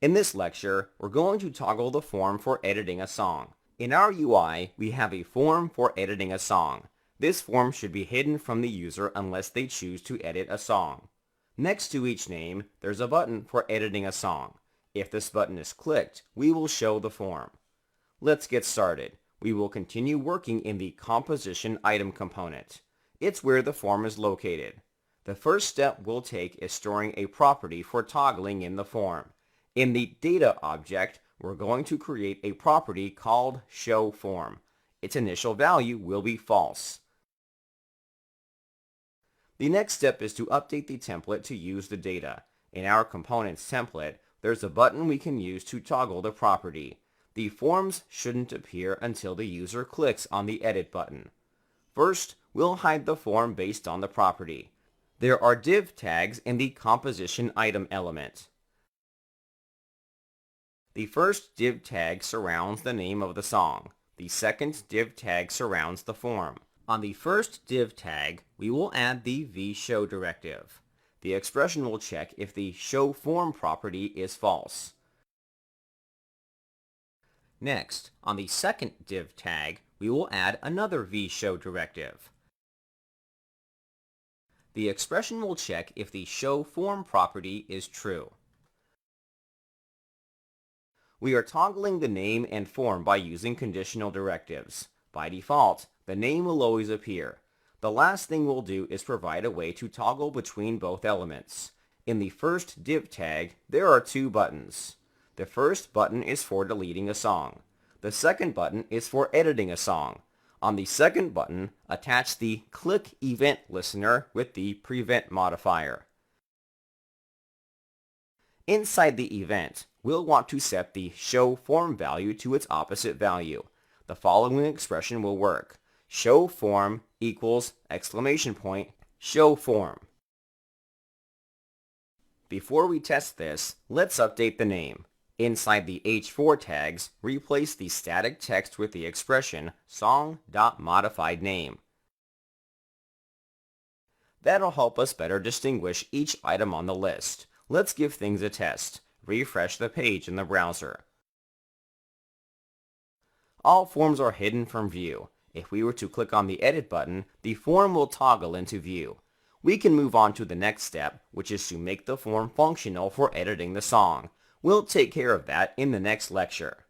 In this lecture, we're going to toggle the form for editing a song. In our UI, we have a form for editing a song. This form should be hidden from the user unless they choose to edit a song. Next to each name, there's a button for editing a song. If this button is clicked, we will show the form. Let's get started. We will continue working in the composition item component. It's where the form is located. The first step we'll take is storing a property for toggling in the form. In the data object, we're going to create a property called showForm. Its initial value will be false. The next step is to update the template to use the data. In our components template, there's a button we can use to toggle the property. The forms shouldn't appear until the user clicks on the edit button. First, we'll hide the form based on the property. There are div tags in the composition item element. The first div tag surrounds the name of the song. The second div tag surrounds the form. On the first div tag, we will add the vShow directive. The expression will check if the showForm property is false. Next, on the second div tag, we will add another vShow directive. The expression will check if the showForm property is true. We are toggling the name and form by using conditional directives. By default, the name will always appear. The last thing we'll do is provide a way to toggle between both elements. In the first div tag, there are two buttons. The first button is for deleting a song. The second button is for editing a song. On the second button, attach the click event listener with the prevent modifier. Inside the event, we'll want to set the showForm value to its opposite value. The following expression will work. showForm equals !showForm. Before we test this, let's update the name. Inside the h4 tags, replace the static text with the expression song.modifiedName. That'll help us better distinguish each item on the list. Let's give things a test. Refresh the page in the browser. All forms are hidden from view. If we were to click on the edit button, the form will toggle into view. We can move on to the next step, which is to make the form functional for editing the song. We'll take care of that in the next lecture.